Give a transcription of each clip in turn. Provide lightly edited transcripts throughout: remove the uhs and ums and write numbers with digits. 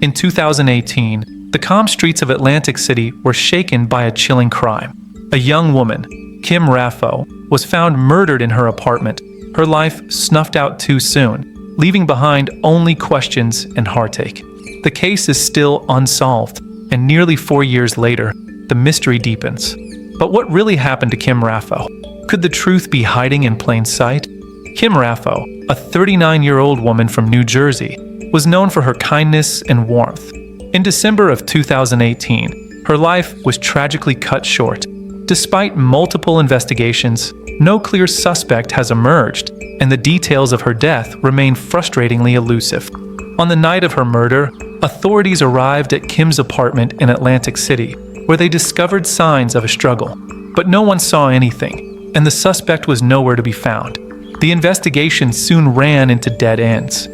In 2018, the calm streets of Atlantic City were shaken by a chilling crime. A young woman, Kim Raffo, was found murdered in her apartment, her life snuffed out too soon, leaving behind only questions and heartache. The case is still unsolved, and nearly 4 years later, the mystery deepens. But what really happened to Kim Raffo? Could the truth be hiding in plain sight? Kim Raffo, a 39-year-old woman from New Jersey, was known for her kindness and warmth. In December of 2018, her life was tragically cut short. Despite multiple investigations, no clear suspect has emerged, and the details of her death remain frustratingly elusive. On the night of her murder, authorities arrived at Kim's apartment in Atlantic City, where they discovered signs of a struggle. But no one saw anything, and the suspect was nowhere to be found. The investigation soon ran into dead ends.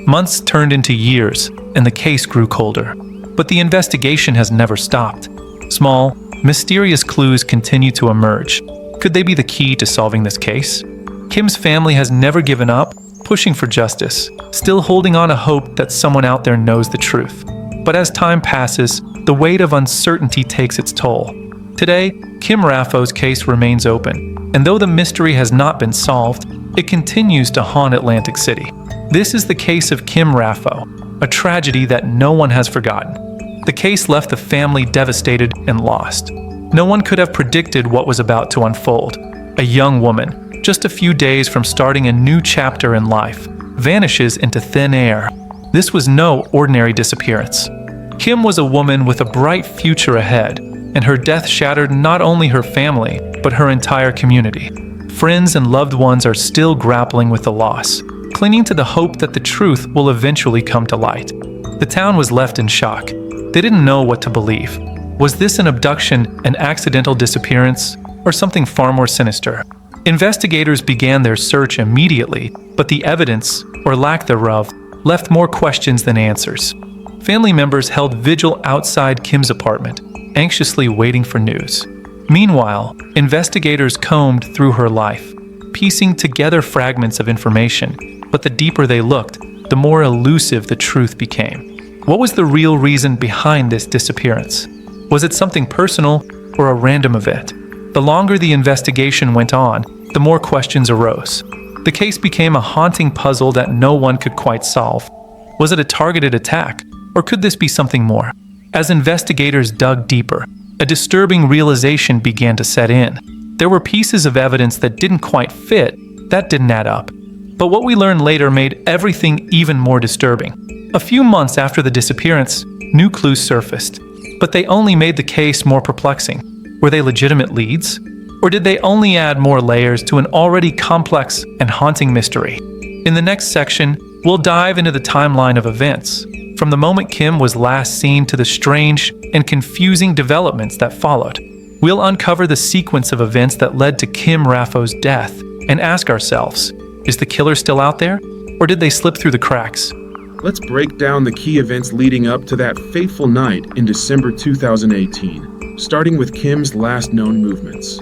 Months turned into years, and the case grew colder. But the investigation has never stopped. Small, mysterious clues continue to emerge. Could they be the key to solving this case? Kim's family has never given up, pushing for justice, still holding on to hope that someone out there knows the truth. But as time passes, the weight of uncertainty takes its toll. Today, Kim Raffo's case remains open, and though the mystery has not been solved, it continues to haunt Atlantic City. This is the case of Kim Raffo, a tragedy that no one has forgotten. The case left the family devastated and lost. No one could have predicted what was about to unfold. A young woman, just a few days from starting a new chapter in life, vanishes into thin air. This was no ordinary disappearance. Kim was a woman with a bright future ahead, and her death shattered not only her family, but her entire community. Friends and loved ones are still grappling with the loss, clinging to the hope that the truth will eventually come to light. The town was left in shock. They didn't know what to believe. Was this an abduction, an accidental disappearance, or something far more sinister? Investigators began their search immediately, but the evidence, or lack thereof, left more questions than answers. Family members held vigil outside Kim's apartment, anxiously waiting for news. Meanwhile, investigators combed through her life, piecing together fragments of information, but the deeper they looked, the more elusive the truth became. What was the real reason behind this disappearance? Was it something personal or a random event? The longer the investigation went on, the more questions arose. The case became a haunting puzzle that no one could quite solve. Was it a targeted attack, or could this be something more? As investigators dug deeper, a disturbing realization began to set in. There were pieces of evidence that didn't quite fit, that didn't add up. But what we learned later made everything even more disturbing. A few months after the disappearance, new clues surfaced, but they only made the case more perplexing. Were they legitimate leads? Or did they only add more layers to an already complex and haunting mystery? In the next section, we'll dive into the timeline of events, from the moment Kim was last seen to the strange and confusing developments that followed. We'll uncover the sequence of events that led to Kim Raffo's death and ask ourselves, is the killer still out there, or did they slip through the cracks? Let's break down the key events leading up to that fateful night in December 2018, starting with Kim's last known movements.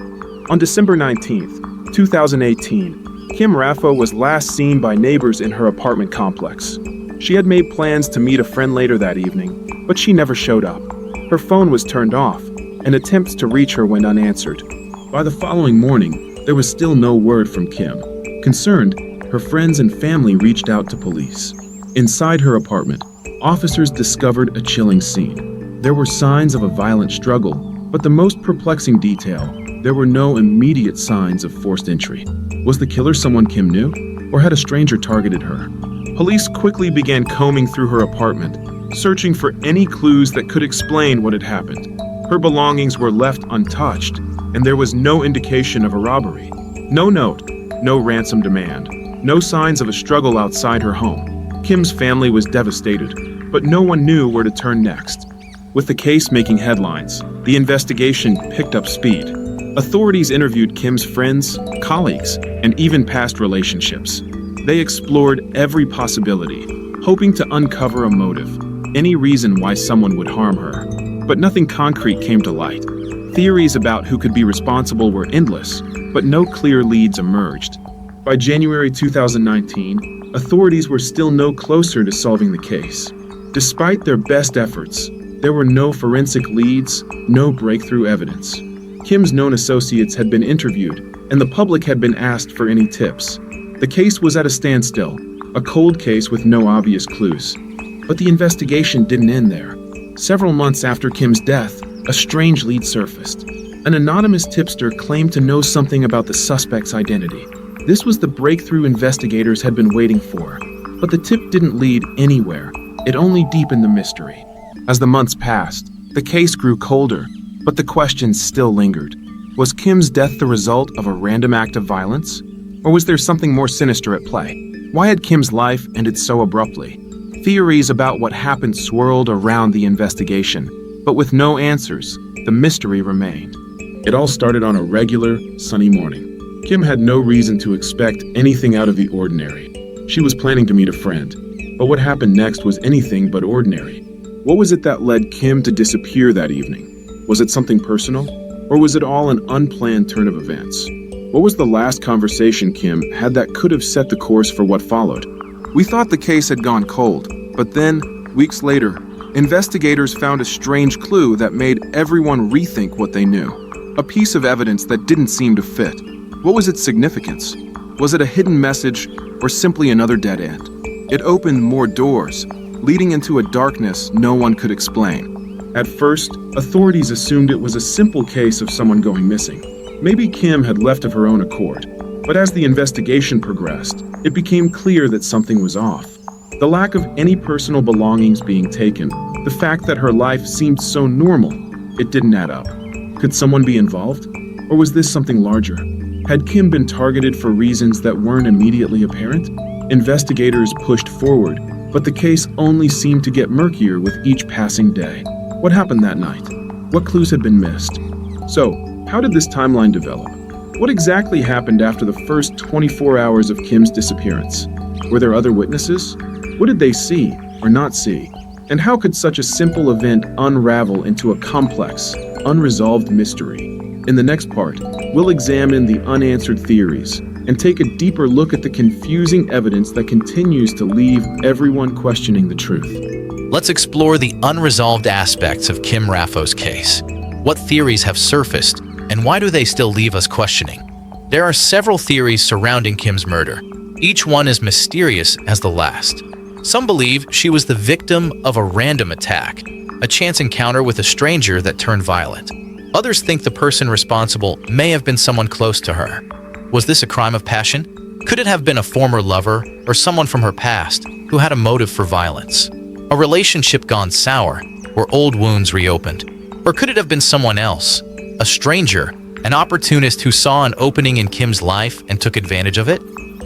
On December 19th, 2018, Kim Raffo was last seen by neighbors in her apartment complex. She had made plans to meet a friend later that evening, but she never showed up. Her phone was turned off, and attempts to reach her went unanswered. By the following morning, there was still no word from Kim. Concerned, her friends and family reached out to police. Inside her apartment, officers discovered a chilling scene. There were signs of a violent struggle, but the most perplexing detail, there were no immediate signs of forced entry. Was the killer someone Kim knew, or had a stranger targeted her? Police quickly began combing through her apartment, searching for any clues that could explain what had happened. Her belongings were left untouched, and there was no indication of a robbery. No note, no ransom demand, no signs of a struggle outside her home. Kim's family was devastated, but no one knew where to turn next. With the case making headlines, the investigation picked up speed. Authorities interviewed Kim's friends, colleagues, and even past relationships. They explored every possibility, hoping to uncover a motive, any reason why someone would harm her. But nothing concrete came to light. Theories about who could be responsible were endless, but no clear leads emerged. By January 2019, authorities were still no closer to solving the case. Despite their best efforts, there were no forensic leads, no breakthrough evidence. Kim's known associates had been interviewed, and the public had been asked for any tips. The case was at a standstill, a cold case with no obvious clues. But the investigation didn't end there. Several months after Kim's death, a strange lead surfaced. An anonymous tipster claimed to know something about the suspect's identity. This was the breakthrough investigators had been waiting for. But the tip didn't lead anywhere. It only deepened the mystery. As the months passed, the case grew colder, but the questions still lingered. Was Kim's death the result of a random act of violence? Or was there something more sinister at play? Why had Kim's life ended so abruptly? Theories about what happened swirled around the investigation, but with no answers, the mystery remained. It all started on a regular, sunny morning. Kim had no reason to expect anything out of the ordinary. She was planning to meet a friend, but what happened next was anything but ordinary. What was it that led Kim to disappear that evening? Was it something personal, or was it all an unplanned turn of events? What was the last conversation Kim had that could have set the course for what followed? We thought the case had gone cold, but then, weeks later, investigators found a strange clue that made everyone rethink what they knew. A piece of evidence that didn't seem to fit. What was its significance? Was it a hidden message, or simply another dead end? It opened more doors, leading into a darkness no one could explain. At first, authorities assumed it was a simple case of someone going missing. Maybe Kim had left of her own accord. But as the investigation progressed, it became clear that something was off. The lack of any personal belongings being taken, the fact that her life seemed so normal, it didn't add up. Could someone be involved? Or was this something larger? Had Kim been targeted for reasons that weren't immediately apparent? Investigators pushed forward, but the case only seemed to get murkier with each passing day. What happened that night? What clues had been missed? So, how did this timeline develop? What exactly happened after the first 24 hours of Kim's disappearance? Were there other witnesses? What did they see or not see? And how could such a simple event unravel into a complex, unresolved mystery? In the next part, we'll examine the unanswered theories and take a deeper look at the confusing evidence that continues to leave everyone questioning the truth. Let's explore the unresolved aspects of Kim Raffo's case. What theories have surfaced, and why do they still leave us questioning? There are several theories surrounding Kim's murder. Each one is mysterious as the last. Some believe she was the victim of a random attack, a chance encounter with a stranger that turned violent. Others think the person responsible may have been someone close to her. Was this a crime of passion? Could it have been a former lover or someone from her past who had a motive for violence? A relationship gone sour or old wounds reopened? Or could it have been someone else? A stranger, an opportunist who saw an opening in Kim's life and took advantage of it?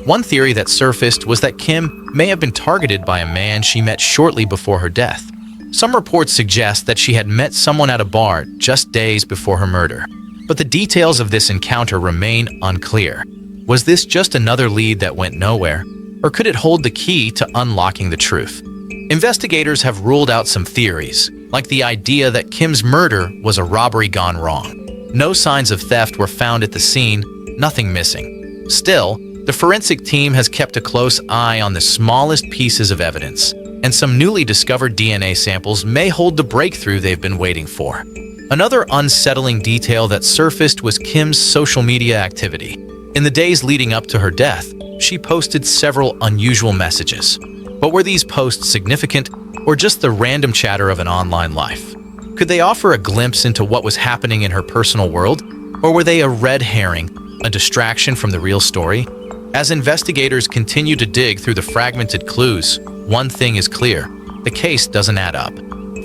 One theory that surfaced was that Kim may have been targeted by a man she met shortly before her death. Some reports suggest that she had met someone at a bar just days before her murder. But the details of this encounter remain unclear. Was this just another lead that went nowhere? Or could it hold the key to unlocking the truth? Investigators have ruled out some theories, like the idea that Kim's murder was a robbery gone wrong. No signs of theft were found at the scene, nothing missing. Still, the forensic team has kept a close eye on the smallest pieces of evidence, and some newly discovered DNA samples may hold the breakthrough they've been waiting for. Another unsettling detail that surfaced was Kim's social media activity. In the days leading up to her death, she posted several unusual messages. But were these posts significant, or just the random chatter of an online life? Could they offer a glimpse into what was happening in her personal world, or were they a red herring, a distraction from the real story? As investigators continue to dig through the fragmented clues, one thing is clear: the case doesn't add up.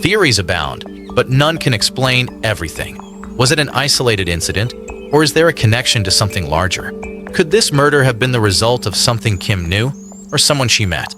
Theories abound, but none can explain everything. Was it an isolated incident, or is there a connection to something larger? Could this murder have been the result of something Kim knew, or someone she met?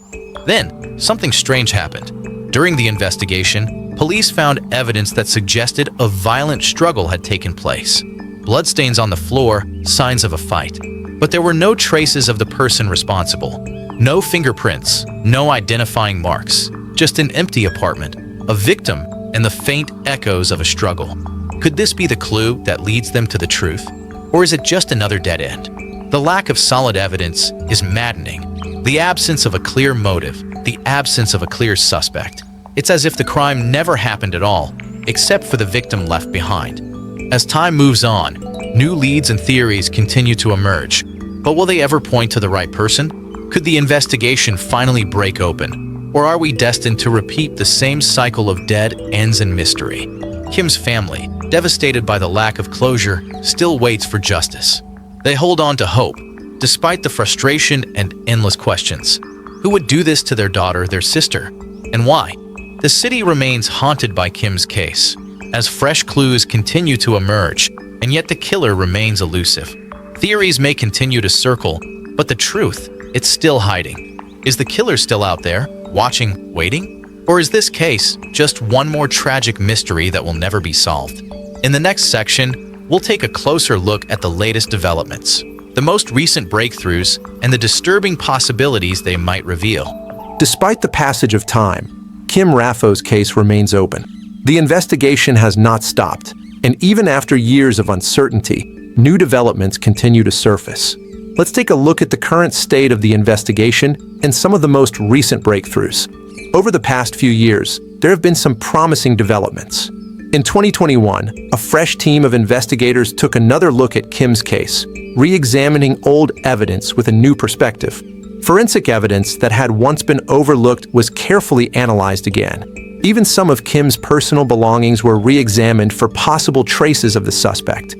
Then, something strange happened. During the investigation, police found evidence that suggested a violent struggle had taken place. Bloodstains on the floor, signs of a fight. But there were no traces of the person responsible. No fingerprints, no identifying marks. Just an empty apartment, a victim, and the faint echoes of a struggle. Could this be the clue that leads them to the truth? Or is it just another dead end? The lack of solid evidence is maddening. The absence of a clear motive, the absence of a clear suspect. It's as if the crime never happened at all, except for the victim left behind. As time moves on, new leads and theories continue to emerge. But will they ever point to the right person? Could the investigation finally break open? Or are we destined to repeat the same cycle of dead ends and mystery? Kim's family, devastated by the lack of closure, still waits for justice. They hold on to hope, despite the frustration and endless questions. Who would do this to their daughter, their sister? And why? The city remains haunted by Kim's case, as fresh clues continue to emerge, and yet the killer remains elusive. Theories may continue to circle, but the truth, it's still hiding. Is the killer still out there, watching, waiting? Or is this case just one more tragic mystery that will never be solved? In the next section, we'll take a closer look at the latest developments, the most recent breakthroughs, and the disturbing possibilities they might reveal. Despite the passage of time, Kim Raffo's case remains open. The investigation has not stopped, and even after years of uncertainty, new developments continue to surface. Let's take a look at the current state of the investigation and some of the most recent breakthroughs. Over the past few years, there have been some promising developments. In 2021, a fresh team of investigators took another look at Kim's case, re-examining old evidence with a new perspective. Forensic evidence that had once been overlooked was carefully analyzed again. Even some of Kim's personal belongings were re-examined for possible traces of the suspect.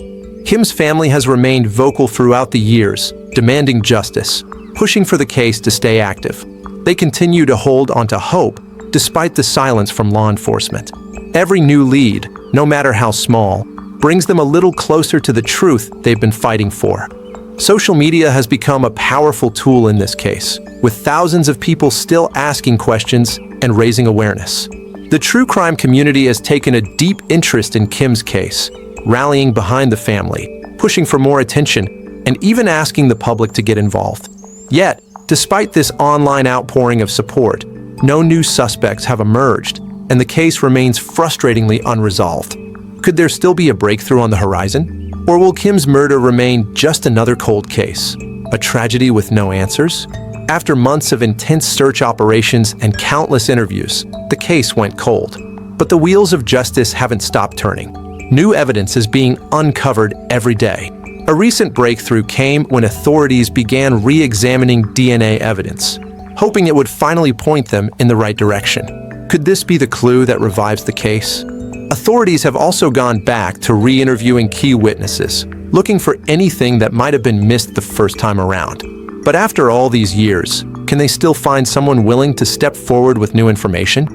Kim's family has remained vocal throughout the years, demanding justice, pushing for the case to stay active. They continue to hold onto hope, despite the silence from law enforcement. Every new lead, no matter how small, brings them a little closer to the truth they've been fighting for. Social media has become a powerful tool in this case, with thousands of people still asking questions and raising awareness. The true crime community has taken a deep interest in Kim's case, rallying behind the family, pushing for more attention, and even asking the public to get involved. Yet, despite this online outpouring of support, no new suspects have emerged, and the case remains frustratingly unresolved. Could there still be a breakthrough on the horizon? Or will Kim's murder remain just another cold case, a tragedy with no answers? After months of intense search operations and countless interviews, the case went cold. But the wheels of justice haven't stopped turning. New evidence is being uncovered every day. A recent breakthrough came when authorities began re-examining DNA evidence, hoping it would finally point them in the right direction. Could this be the clue that revives the case? Authorities have also gone back to re-interviewing key witnesses, looking for anything that might have been missed the first time around. But after all these years, can they still find someone willing to step forward with new information?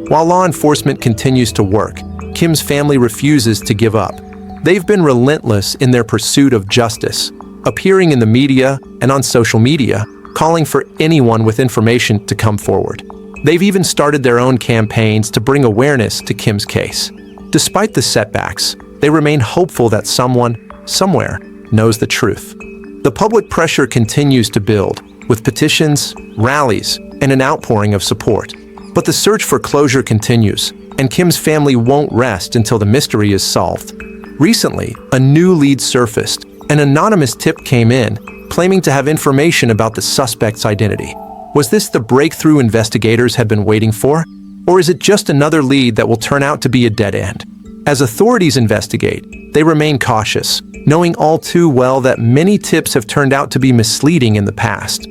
While law enforcement continues to work, Kim's family refuses to give up. They've been relentless in their pursuit of justice, appearing in the media and on social media, calling for anyone with information to come forward. They've even started their own campaigns to bring awareness to Kim's case. Despite the setbacks, they remain hopeful that someone, somewhere, knows the truth. The public pressure continues to build, with petitions, rallies, and an outpouring of support. But the search for closure continues, and Kim's family won't rest until the mystery is solved. Recently, a new lead surfaced. An anonymous tip came in, claiming to have information about the suspect's identity. Was this the breakthrough investigators had been waiting for? Or is it just another lead that will turn out to be a dead end? As authorities investigate, they remain cautious, knowing all too well that many tips have turned out to be misleading in the past.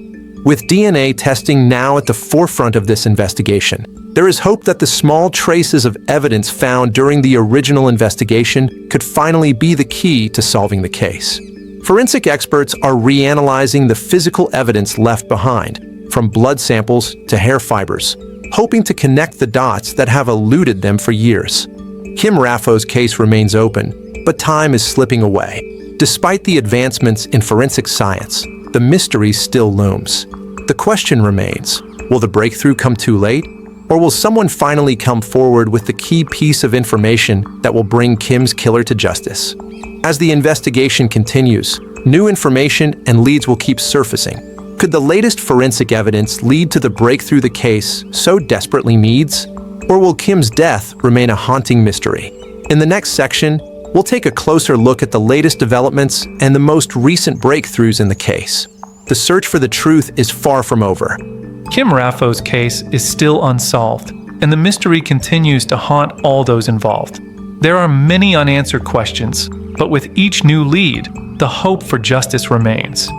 With DNA testing now at the forefront of this investigation, there is hope that the small traces of evidence found during the original investigation could finally be the key to solving the case. Forensic experts are reanalyzing the physical evidence left behind, from blood samples to hair fibers, hoping to connect the dots that have eluded them for years. Kim Raffo's case remains open, but time is slipping away. Despite the advancements in forensic science, the mystery still looms. The question remains, will the breakthrough come too late? Or will someone finally come forward with the key piece of information that will bring Kim's killer to justice? As the investigation continues, new information and leads will keep surfacing. Could the latest forensic evidence lead to the breakthrough the case so desperately needs? Or will Kim's death remain a haunting mystery? In the next section, we'll take a closer look at the latest developments and the most recent breakthroughs in the case. The search for the truth is far from over. Kim Raffo's case is still unsolved, and the mystery continues to haunt all those involved. There are many unanswered questions, but with each new lead, the hope for justice remains.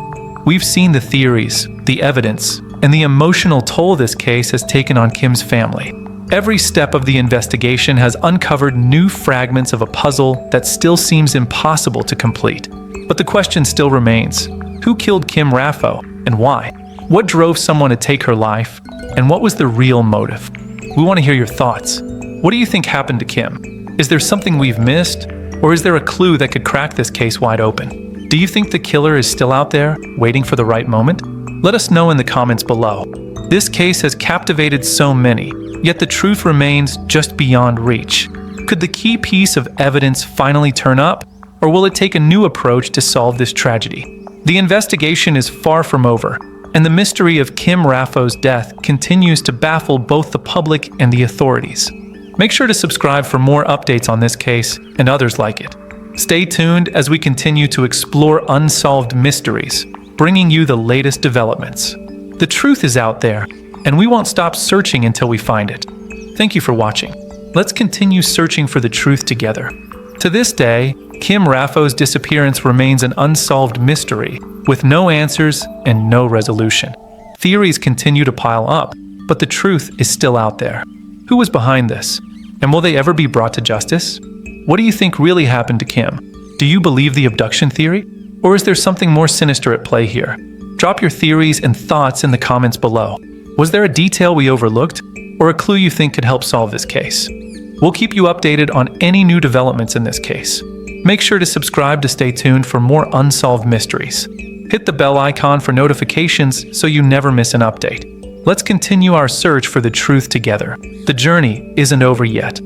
We've seen the theories, the evidence, and the emotional toll this case has taken on Kim's family. Every step of the investigation has uncovered new fragments of a puzzle that still seems impossible to complete. But the question still remains: who killed Kim Raffo and why? What drove someone to take her life? And what was the real motive? We want to hear your thoughts. What do you think happened to Kim? Is there something we've missed? Or is there a clue that could crack this case wide open? Do you think the killer is still out there, waiting for the right moment? Let us know in the comments below. This case has captivated so many, yet the truth remains just beyond reach. Could the key piece of evidence finally turn up? Or will it take a new approach to solve this tragedy? The investigation is far from over, and the mystery of Kim Raffo's death continues to baffle both the public and the authorities. Make sure to subscribe for more updates on this case and others like it. Stay tuned as we continue to explore unsolved mysteries, bringing you the latest developments. The truth is out there, and we won't stop searching until we find it. Thank you for watching. Let's continue searching for the truth together. To this day, Kim Raffo's disappearance remains an unsolved mystery, with no answers and no resolution. Theories continue to pile up, but the truth is still out there. Who was behind this? And will they ever be brought to justice? What do you think really happened to Kim? Do you believe the abduction theory? Or is there something more sinister at play here? Drop your theories and thoughts in the comments below. Was there a detail we overlooked, or a clue you think could help solve this case? We'll keep you updated on any new developments in this case. Make sure to subscribe to stay tuned for more unsolved mysteries. Hit the bell icon for notifications so you never miss an update. Let's continue our search for the truth together. The journey isn't over yet.